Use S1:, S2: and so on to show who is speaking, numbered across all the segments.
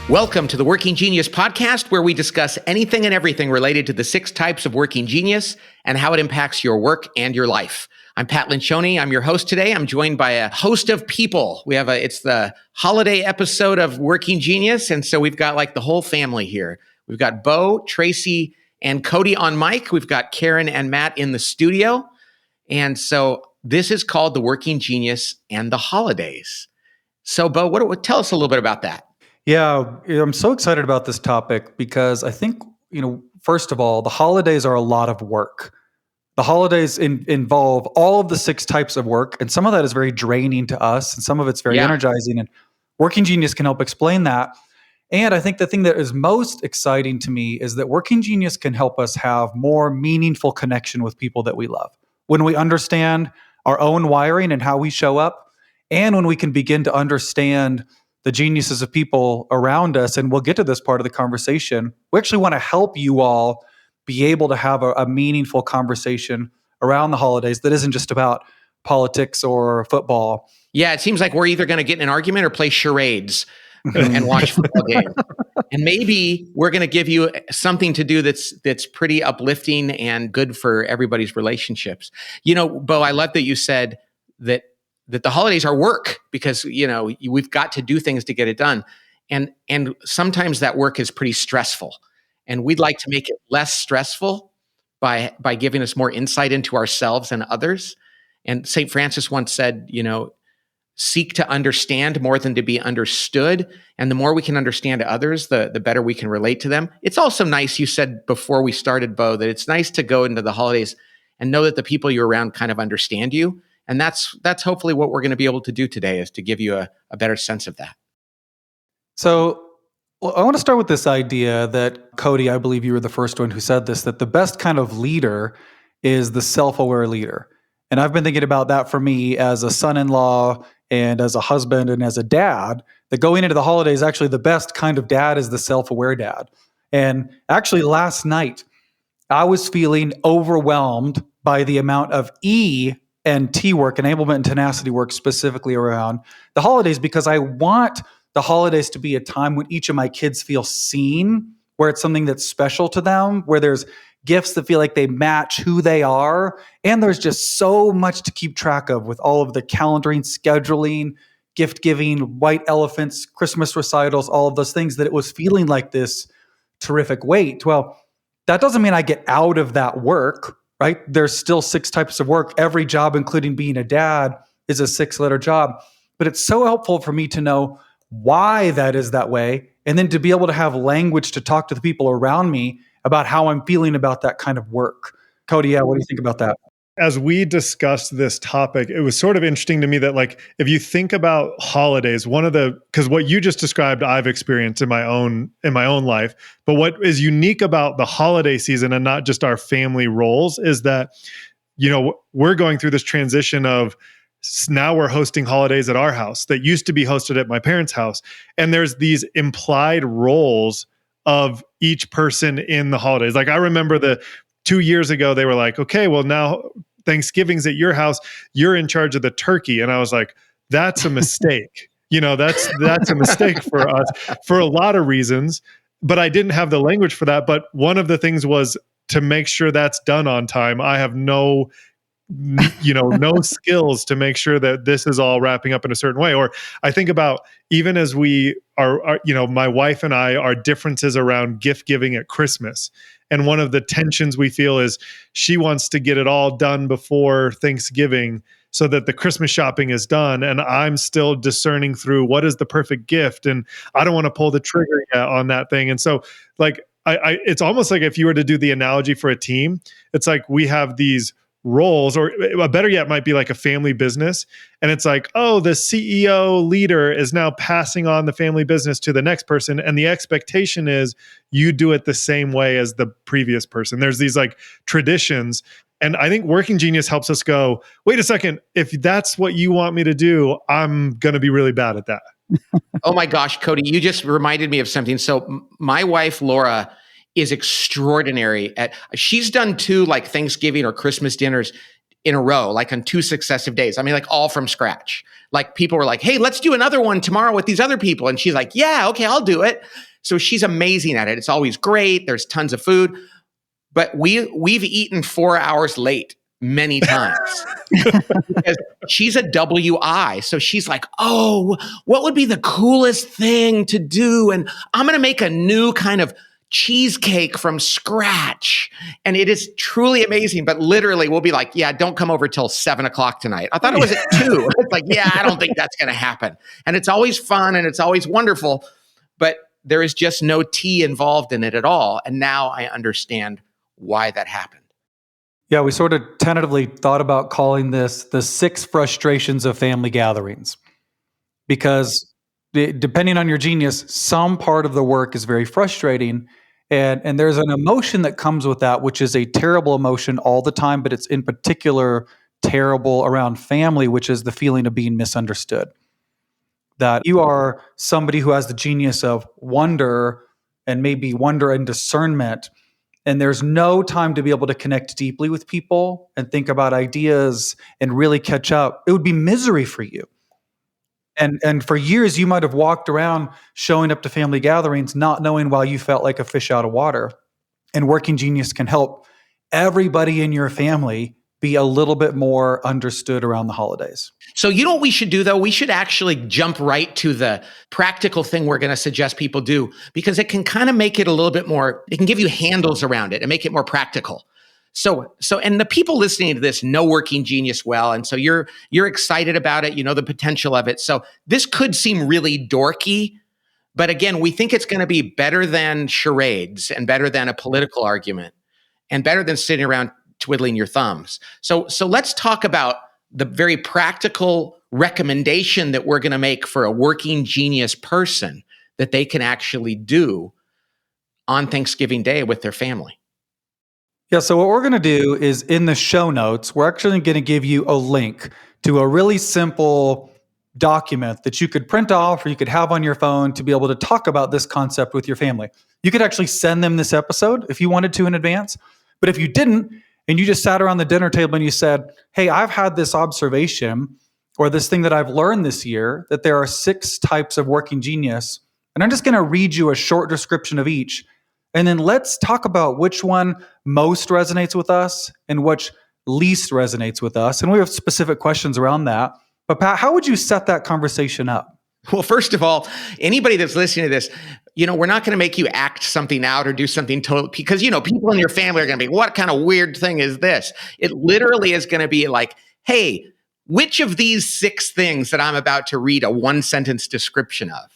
S1: Welcome to the Working Genius podcast, where we discuss anything and everything related to the 6 types of working genius and how it impacts your work and your life. I'm Pat Lencioni. I'm your host today. I'm joined by a host of people. It's the holiday episode of Working Genius, and so we've got like the whole family here. We've got Beau, Tracy, and Cody on mic. We've got Karen and Matt in the studio. And so this is called the Working Genius and the Holidays. So Beau, tell us a little bit about that.
S2: Yeah, I'm so excited about this topic because I think, first of all, the holidays are a lot of work. The holidays involve all of the 6 types of work, and some of that is very draining to us, and some of it's very energizing, and Working Genius can help explain that. And I think the thing that is most exciting to me is that Working Genius can help us have more meaningful connection with people that we love. When we understand our own wiring and how we show up, and when we can begin to understand the geniuses of people around us, and we'll get to this part of the conversation. We actually want to help you all be able to have a meaningful conversation around the holidays that isn't just about politics or football.
S1: Yeah, it seems like we're either going to get in an argument or play charades and watch football game. And maybe we're going to give you something to do that's pretty uplifting and good for everybody's relationships. Beau, I love that you said that the holidays are work because, we've got to do things to get it done. And sometimes that work is pretty stressful. And we'd like to make it less stressful by giving us more insight into ourselves and others. And St. Francis once said, seek to understand more than to be understood. And the more we can understand others, the better we can relate to them. It's also nice, you said before we started, Beau, that it's nice to go into the holidays and know that the people you're around kind of understand you. And that's hopefully what we're going to be able to do today, is to give you a better sense of that.
S2: So I want to start with this idea that, Cody, I believe you were the first one who said this, that the best kind of leader is the self-aware leader. And I've been thinking about that for me as a son-in-law and as a husband and as a dad, that going into the holidays, actually the best kind of dad is the self-aware dad. And actually last night, I was feeling overwhelmed by the amount of E and T work, enablement and tenacity work specifically around the holidays, because I want the holidays to be a time when each of my kids feel seen, where it's something that's special to them, where there's gifts that feel like they match who they are. And there's just so much to keep track of with all of the calendaring, scheduling, gift giving, white elephants, Christmas recitals, all of those things, that it was feeling like this terrific weight. Well, that doesn't mean I get out of that work, right? There's still 6 types of work. Every job, including being a dad, is a 6-letter job. But it's so helpful for me to know why that is that way, and then to be able to have language to talk to the people around me about how I'm feeling about that kind of work. Cody, what do you think about that?
S3: As we discussed this topic, it was sort of interesting to me that, like, if you think about holidays, because what you just described, I've experienced in my own life, but what is unique about the holiday season and not just our family roles is that, we're going through this transition of now we're hosting holidays at our house that used to be hosted at my parents' house. And there's these implied roles of each person in the holidays. Like, I remember 2 years ago, they were like, okay, well, now Thanksgiving's at your house, you're in charge of the turkey. And I was like, that's a mistake. That's a mistake for us for a lot of reasons, but I didn't have the language for that. But one of the things was to make sure that's done on time. I have no skills to make sure that this is all wrapping up in a certain way. Or I think about, even as we are my wife and I, our differences around gift giving at Christmas. And one of the tensions we feel is she wants to get it all done before Thanksgiving so that the Christmas shopping is done. And I'm still discerning through what is the perfect gift. And I don't want to pull the trigger yet on that thing. And so, like, it's almost like if you were to do the analogy for a team, it's like we have these roles, or better yet, might be like a family business. And it's like, oh, the CEO leader is now passing on the family business to the next person. And the expectation is you do it the same way as the previous person. There's these like traditions. And I think Working Genius helps us go, wait a second, if that's what you want me to do, I'm going to be really bad at that.
S1: Oh my gosh, Cody, you just reminded me of something. So my wife, Laura, is extraordinary she's done 2 like Thanksgiving or Christmas dinners in a row, like on 2 successive days. I mean, like all from scratch. Like people were like, hey, let's do another one tomorrow with these other people. And she's like, yeah, okay, I'll do it. So she's amazing at it. It's always great. There's tons of food. But we've eaten 4 hours late many times because she's a WI. So she's like, oh, what would be the coolest thing to do? And I'm going to make a new kind of cheesecake from scratch. And it is truly amazing. But literally we'll be like, yeah, don't come over till 7:00 tonight. I thought it was at 2. It's like, yeah, I don't think that's going to happen. And it's always fun and it's always wonderful, but there is just no tea involved in it at all. And now I understand why that happened.
S2: Yeah, we sort of tentatively thought about calling this the 6 frustrations of family gatherings, because depending on your genius, some part of the work is very frustrating. And there's an emotion that comes with that, which is a terrible emotion all the time, but it's in particular terrible around family, which is the feeling of being misunderstood. That you are somebody who has the genius of wonder and maybe wonder and discernment, and there's no time to be able to connect deeply with people and think about ideas and really catch up. It would be misery for you. And for years, you might have walked around showing up to family gatherings, not knowing why you felt like a fish out of water. And Working Genius can help everybody in your family be a little bit more understood around the holidays.
S1: So you know what we should do, though? We should actually jump right to the practical thing we're going to suggest people do, because it can kind of make it a little bit more, it can give you handles around it and make it more practical. So, and the people listening to this know Working Genius well. And so you're excited about it. You know the potential of it. So this could seem really dorky, but again, we think it's going to be better than charades and better than a political argument and better than sitting around twiddling your thumbs. So let's talk about the very practical recommendation that we're going to make for a Working Genius person that they can actually do on Thanksgiving Day with their family.
S2: Yeah, so what we're going to do is in the show notes, we're actually going to give you a link to a really simple document that you could print off or you could have on your phone to be able to talk about this concept with your family. You could actually send them this episode if you wanted to in advance. But if you didn't, and you just sat around the dinner table and you said, hey, I've had this observation or this thing that I've learned this year, that there are 6 types of Working Genius, and I'm just going to read you a short description of each. And then let's talk about which one most resonates with us and which least resonates with us. And we have specific questions around that. But Pat, how would you set that conversation up?
S1: Well, first of all, anybody that's listening to this, we're not going to make you act something out or do something total, because, people in your family are going to be, what kind of weird thing is this? It literally is going to be like, hey, which of these 6 things that I'm about to read a 1-sentence description of?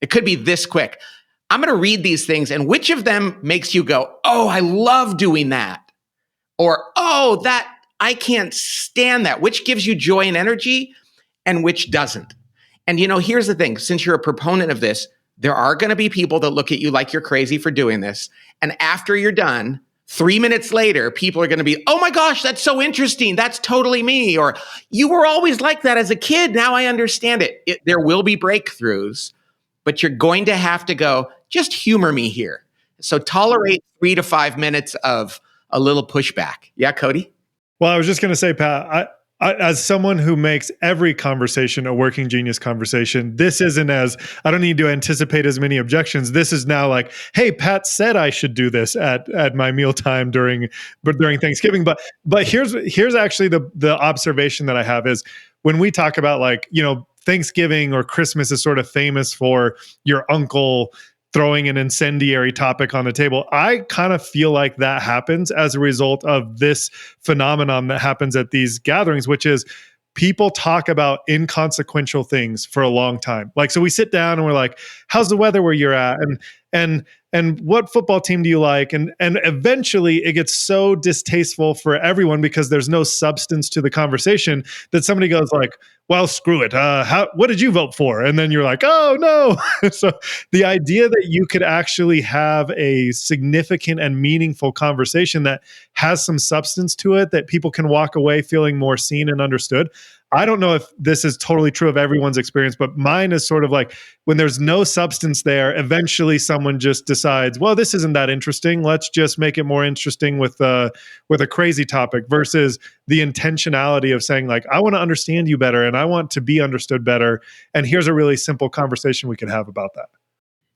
S1: It could be this quick. I'm going to read these things, and which of them makes you go, oh, I love doing that? Or, oh, that, I can't stand that. Which gives you joy and energy and which doesn't? And, here's the thing. Since you're a proponent of this, there are going to be people that look at you like you're crazy for doing this. And after you're done, 3 minutes later, people are going to be, oh my gosh, that's so interesting. That's totally me. Or you were always like that as a kid. Now I understand it. There will be breakthroughs, but you're going to have to go, just humor me here. So tolerate 3 to 5 minutes of a little pushback. Yeah, Cody?
S3: Well, I was just going to say, Pat, I, as someone who makes every conversation a Working Genius conversation, this isn't I don't need to anticipate as many objections. This is now like, hey, Pat said I should do this at my mealtime during Thanksgiving. But here's actually the observation that I have is when we talk about Thanksgiving or Christmas is sort of famous for your uncle throwing an incendiary topic on the table. I kind of feel like that happens as a result of this phenomenon that happens at these gatherings, which is people talk about inconsequential things for a long time. Like, so we sit down and we're like, how's the weather where you're at? And what football team do you like? And eventually it gets so distasteful for everyone because there's no substance to the conversation that somebody goes like, well, screw it. What did you vote for? And then you're like, oh no. So the idea that you could actually have a significant and meaningful conversation that has some substance to it, that people can walk away feeling more seen and understood, I don't know if this is totally true of everyone's experience, but mine is sort of like when there's no substance there, eventually someone just decides, well, this isn't that interesting. Let's just make it more interesting with a crazy topic, versus the intentionality of saying like, I want to understand you better and I want to be understood better. And here's a really simple conversation we could have about that.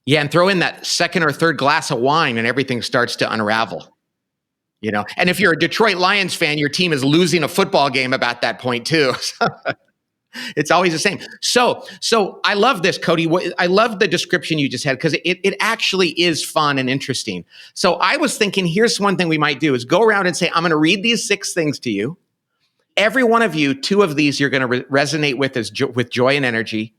S1: Yeah, and throw in that second or third glass of wine and everything starts to unravel. And if you're a Detroit Lions fan, your team is losing a football game about that point too. It's always the same. So I love this, Cody. I love the description you just had, because it actually is fun and interesting. So I was thinking, here's one thing we might do is go around and say, I'm going to read these 6 things to you. Every one of you, 2 of these you're going to resonate with with joy and energy.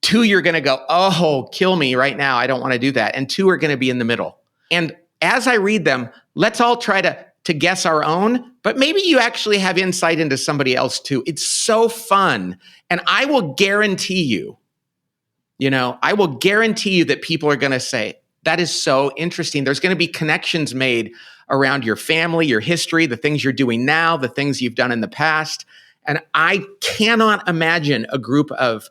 S1: 2 you're going to go, oh, kill me right now. I don't want to do that. And 2 are going to be in the middle. And as I read them, let's all try to guess our own, but maybe you actually have insight into somebody else too. It's so fun. And I will guarantee you that people are going to say, that is so interesting. There's going to be connections made around your family, your history, the things you're doing now, the things you've done in the past. And I cannot imagine a group of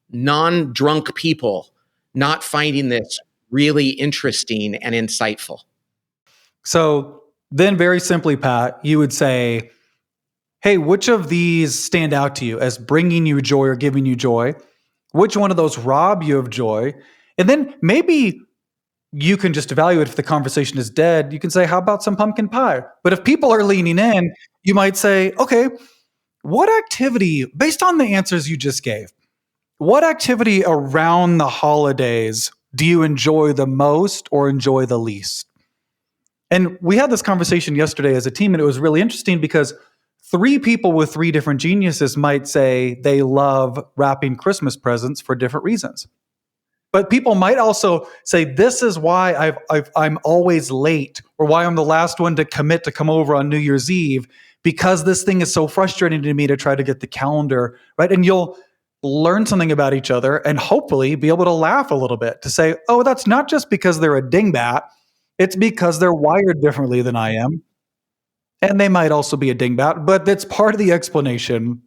S1: non-drunk people not finding this really interesting and insightful.
S2: So then very simply, Pat, you would say, hey, which of these stand out to you as bringing you joy or giving you joy? Which one of those rob you of joy? And then maybe you can just evaluate if the conversation is dead. You can say, how about some pumpkin pie? But if people are leaning in, you might say, okay, what activity, based on the answers you just gave, what activity around the holidays do you enjoy the most or enjoy the least? And we had this conversation yesterday as a team, and it was really interesting because 3 people with 3 different geniuses might say they love wrapping Christmas presents for different reasons. But people might also say, this is why I'm always late, or why I'm the last one to commit to come over on New Year's Eve, because this thing is so frustrating to me to try to get the calendar, right? And you'll learn something about each other and hopefully be able to laugh a little bit to say, oh, that's not just because they're a dingbat. It's because they're wired differently than I am. And they might also be a dingbat, but that's part of the explanation.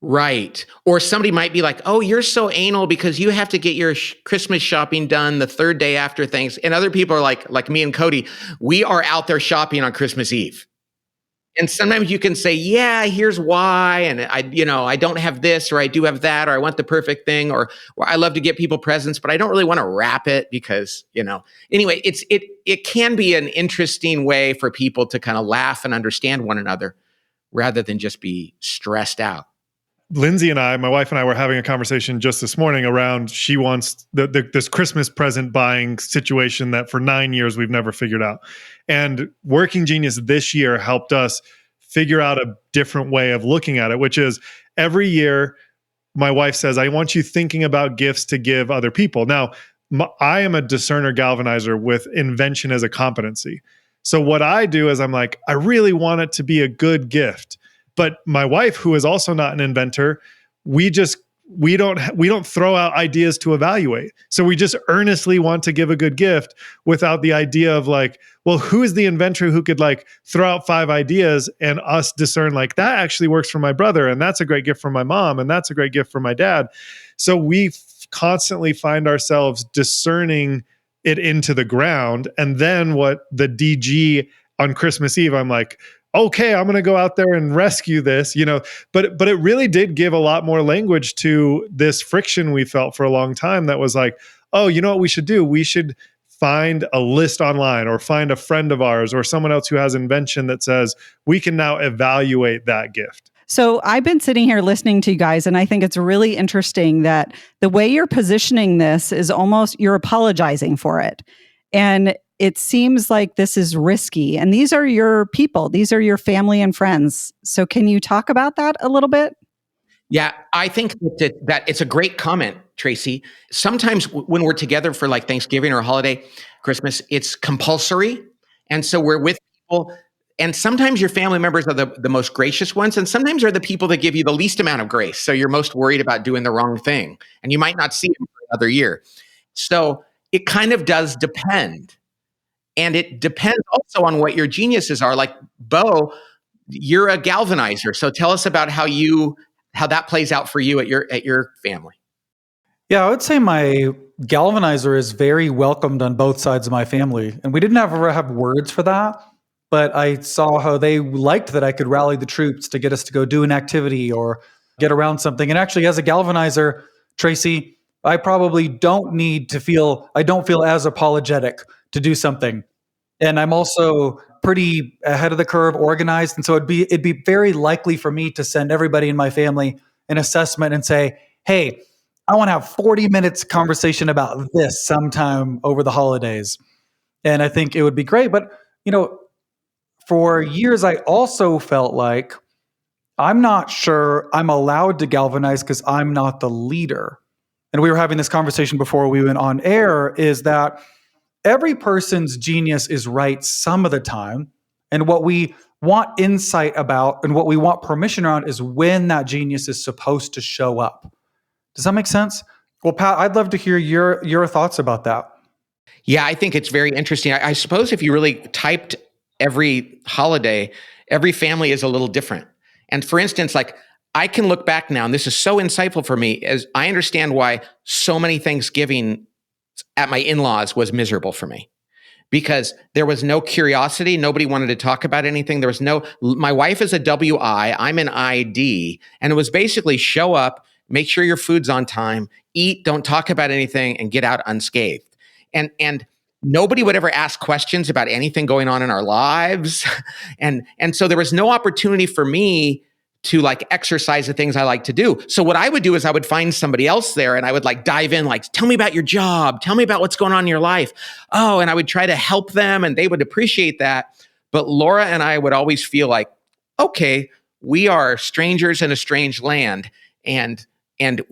S1: Right. Or somebody might be like, oh, you're so anal because you have to get your Christmas shopping done the 3rd day after things. And other people are like me and Cody, we are out there shopping on Christmas Eve. And sometimes you can say, yeah, here's why. And I don't have this, or I do have that, or I want the perfect thing, or I love to get people presents, but I don't really want to wrap it because, anyway, it can be an interesting way for people to kind of laugh and understand one another rather than just be stressed out.
S3: Lindsay and I, my wife and I, were having a conversation just this morning around, she wants this Christmas present buying situation that for 9 years we've never figured out. And Working Genius this year helped us figure out a different way of looking at it, which is every year my wife says, I want you thinking about gifts to give other people. Now, I am a discerner galvanizer with invention as a competency. So what I do is I'm like, I really want it to be a good gift. But my wife, who is also not an inventor, we don't throw out ideas to evaluate. So we just earnestly want to give a good gift without the idea of like, well, who is the inventor who could like throw out 5 ideas and us discern like that actually works for my brother, and that's a great gift for my mom, and that's a great gift for my dad. So we constantly find ourselves discerning it into the ground. And then what the DG on Christmas Eve, I'm like, okay, I'm going to go out there and rescue this, but it really did give a lot more language to this friction we felt for a long time that was like, oh, you know what we should do? We should find a list online or find a friend of ours or someone else who has invention that says we can now evaluate that gift.
S4: So I've been sitting here listening to you guys, and I think it's really interesting that the way you're positioning this is almost you're apologizing for it. And it seems like this is risky. And these are your people. These are your family and friends. So can you talk about that a little bit?
S1: Yeah, I think that it's a great comment, Tracy. Sometimes when we're together for like Thanksgiving or holiday, Christmas, it's compulsory. And so we're with people. And sometimes your family members are the most gracious ones. And sometimes they're the people that give you the least amount of grace. So you're most worried about doing the wrong thing. And you might not see them for another year. So it kind of does depend. And it depends also on what your geniuses are. Like, Beau, you're a galvanizer. So tell us about how you how that plays out for you at your family.
S2: Yeah, I would say my galvanizer is very welcomed on both sides of my family. And we didn't ever have words for that, but I saw how they liked that I could rally the troops to get us to go do an activity or get around something. And actually, as a galvanizer, Tracy, I probably I don't feel as apologetic to do something. And I'm also pretty ahead of the curve, organized. And so it'd be very likely for me to send everybody in my family an assessment and say, hey, I want to have 40 minutes conversation about this sometime over the holidays. And I think it would be great. But, for years, I also felt like I'm not sure I'm allowed to galvanize because I'm not the leader. And we were having this conversation before we went on air, is that every person's genius is right some of the time. And what we want insight about and what we want permission around is when that genius is supposed to show up. Does that make sense? Well, Pat, I'd love to hear your thoughts about that.
S1: Yeah, I think it's very interesting. I suppose if you really typed every holiday, every family is a little different. And for instance, like I can look back now, and this is so insightful for me, as I understand why so many Thanksgiving at my in-laws was miserable for me. Because there was no curiosity. Nobody wanted to talk about anything. My wife is a WI, I'm an ID. And it was basically show up, make sure your food's on time, eat, don't talk about anything, and get out unscathed. And nobody would ever ask questions about anything going on in our lives. And so there was no opportunity for me to like exercise the things I like to do. So what I would do is I would find somebody else there and I would like dive in, like, tell me about your job. Tell me about what's going on in your life. Oh, and I would try to help them and they would appreciate that. But Laura and I would always feel like, okay, we are strangers in a strange land. And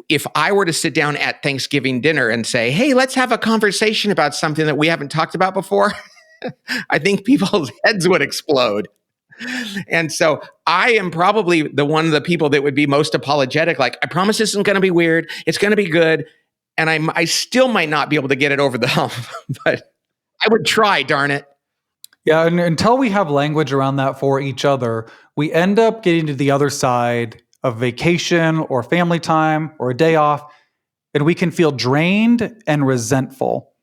S1: if I were to sit down at Thanksgiving dinner and say, hey, let's have a conversation about something that we haven't talked about before, I think people's heads would explode. And so I am probably one of the people that would be most apologetic. Like, I promise this isn't going to be weird. It's going to be good. And I still might not be able to get it over the hump, but I would try, darn it.
S2: Yeah, and until we have language around that for each other, we end up getting to the other side of vacation or family time or a day off, and we can feel drained and resentful.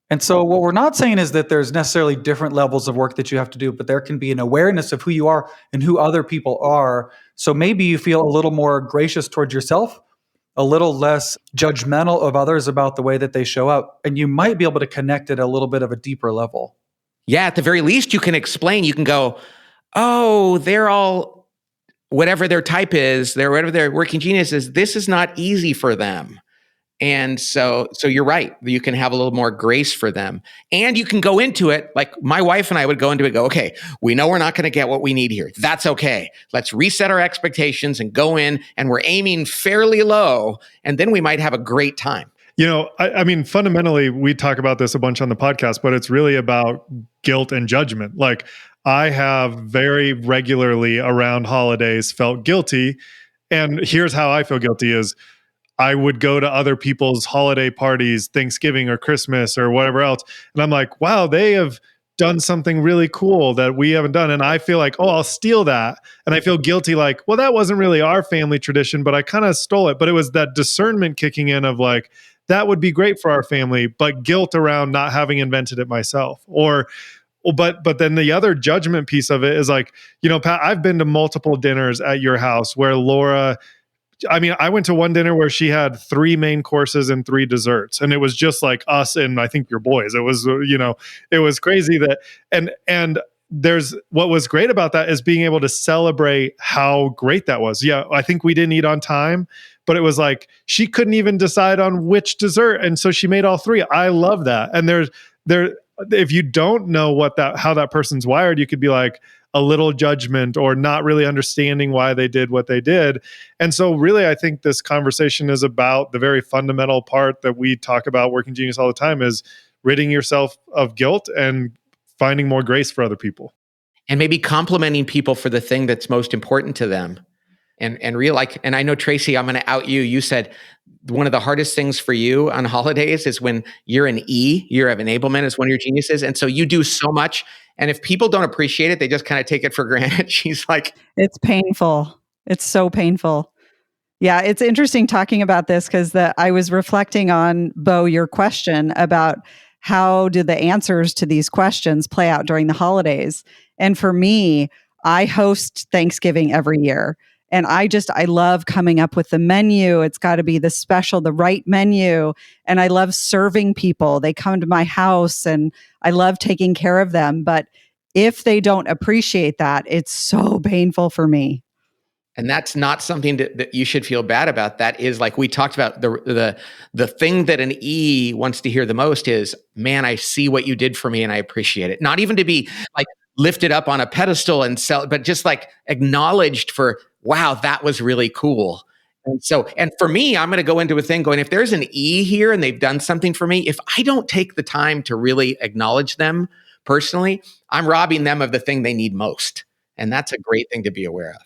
S2: And so what we're not saying is that there's necessarily different levels of work that you have to do, but there can be an awareness of who you are and who other people are. So maybe you feel a little more gracious towards yourself, a little less judgmental of others about the way that they show up, and you might be able to connect at a little bit of a deeper level.
S1: Yeah, at the very least, you can explain. You can go, oh, they're all, whatever their type is, whatever their working genius is, this is not easy for them. And so you're right. You can have a little more grace for them. And you can go into it, like my wife and I would go into it, go, okay, we know we're not going to get what we need here. That's okay. Let's reset our expectations and go in, and we're aiming fairly low. And then we might have a great time.
S3: I mean, fundamentally, we talk about this a bunch on the podcast, but it's really about guilt and judgment. Like, I have very regularly around holidays felt guilty. And here's how I feel guilty is I would go to other people's holiday parties, Thanksgiving or Christmas or whatever else. And I'm like, wow, they have done something really cool that we haven't done. And I feel like, oh, I'll steal that. And I feel guilty like, well, that wasn't really our family tradition, but I kind of stole it. But it was that discernment kicking in of like, that would be great for our family, but guilt around not having invented it myself. But then the other judgment piece of it is like, Pat, I've been to multiple dinners at your house where Laura, I went to one dinner where she had 3 main courses and 3 desserts, and it was just like us and I think your boys. It was, it was crazy that, and there's, what was great about that is being able to celebrate how great that was. Yeah, I think we didn't eat on time, but it was like, she couldn't even decide on which dessert. And so she made all 3. I love that. And if you don't know how that person's wired, you could be like, a little judgment or not really understanding why they did what they did. And so really, I think this conversation is about the very fundamental part that we talk about working genius all the time is ridding yourself of guilt and finding more grace for other people.
S1: And maybe complimenting people for the thing that's most important to them. And I know, Tracy, I'm going to out you. You said one of the hardest things for you on holidays is when you're an E, year of enablement is one of your geniuses. And so you do so much. And if people don't appreciate it, they just kind of take it for granted. She's like,
S4: it's painful. It's so painful. Yeah, it's interesting talking about this because I was reflecting on, Beau, your question about how do the answers to these questions play out during the holidays. And for me, I host Thanksgiving every year. And I love coming up with the menu. It's got to be the right menu. And I love serving people. They come to my house and I love taking care of them. But if they don't appreciate that, it's so painful for me.
S1: And that's not something that you should feel bad about. That is, like we talked about, the thing that an E wants to hear the most is, man, I see what you did for me and I appreciate it. Not even to be like lifted up on a pedestal and sell, but just like acknowledged for, wow, that was really cool. And for me, I'm going to go into a thing going, if there's an E here and they've done something for me, if I don't take the time to really acknowledge them personally, I'm robbing them of the thing they need most. And that's a great thing to be aware of.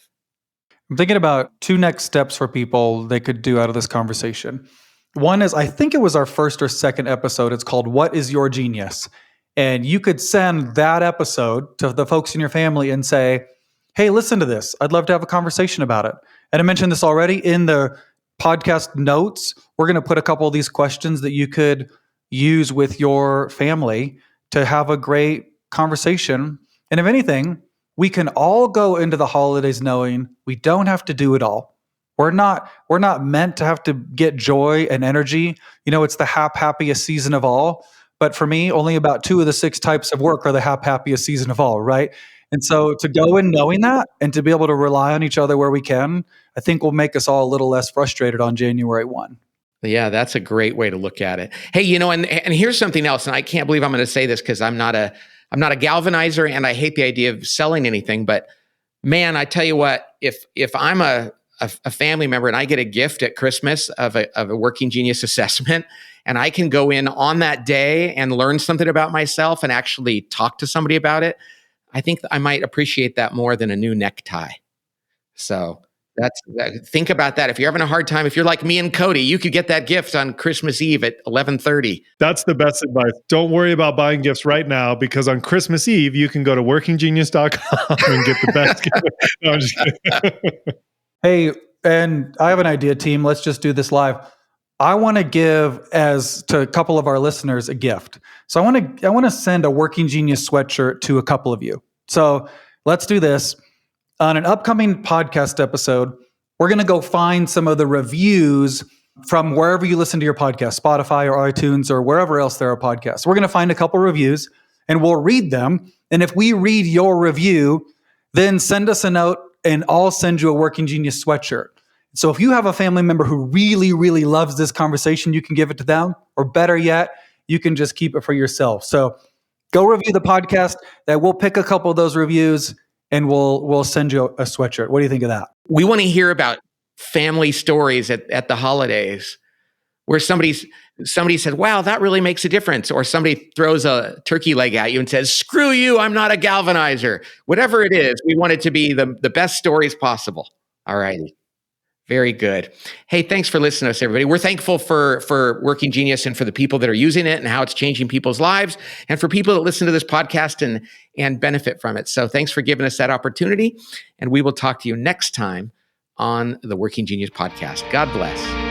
S2: I'm thinking about two next steps for people they could do out of this conversation. One is, I think it was our first or second episode. It's called What is Your Genius? And you could send that episode to the folks in your family and say, hey, listen to this. I'd love to have a conversation about it. And I mentioned this already in the podcast notes. We're going to put a couple of these questions that you could use with your family to have a great conversation. And if anything, we can all go into the holidays knowing we don't have to do it all. We're not meant to have to get joy and energy. It's the happiest season of all. But for me, only about 2 of the 6 types of work are the happiest season of all, right? And so to go in knowing that and to be able to rely on each other where we can, I think will make us all a little less frustrated on January 1.
S1: Yeah, that's a great way to look at it. Hey, and here's something else, and I can't believe I'm going to say this because I'm not a galvanizer, and I hate the idea of selling anything. But man, I tell you what, if I'm a family member and I get a gift at Christmas of a Working Genius assessment, and I can go in on that day and learn something about myself and actually talk to somebody about it, I think I might appreciate that more than a new necktie. So think about that. If you're having a hard time, if you're like me and Cody, you could get that gift on Christmas Eve at 11:30.
S3: That's the best advice. Don't worry about buying gifts right now, because on Christmas Eve, you can go to workinggenius.com and get the best gift. No, I'm just kidding.
S2: Hey, and I have an idea, team. Let's just do this live. I want to give to a couple of our listeners a gift. So I want to send a Working Genius sweatshirt to a couple of you. So let's do this. On an upcoming podcast episode, we're going to go find some of the reviews from wherever you listen to your podcast, Spotify or iTunes or wherever else there are podcasts. We're going to find a couple reviews and we'll read them. And if we read your review, then send us a note and I'll send you a Working Genius sweatshirt. So if you have a family member who really, really loves this conversation, you can give it to them. Or better yet, you can just keep it for yourself. So go review the podcast. That we'll pick a couple of those reviews and we'll send you a sweatshirt. What do you think of that?
S1: We want to hear about family stories at the holidays where somebody said, wow, that really makes a difference. Or somebody throws a turkey leg at you and says, screw you, I'm not a galvanizer. Whatever it is, we want it to be the best stories possible. All righty. Very good. Hey, thanks for listening to us, everybody. We're thankful for Working Genius and for the people that are using it and how it's changing people's lives, and for people that listen to this podcast and benefit from it. So thanks for giving us that opportunity, and we will talk to you next time on the Working Genius podcast. God bless.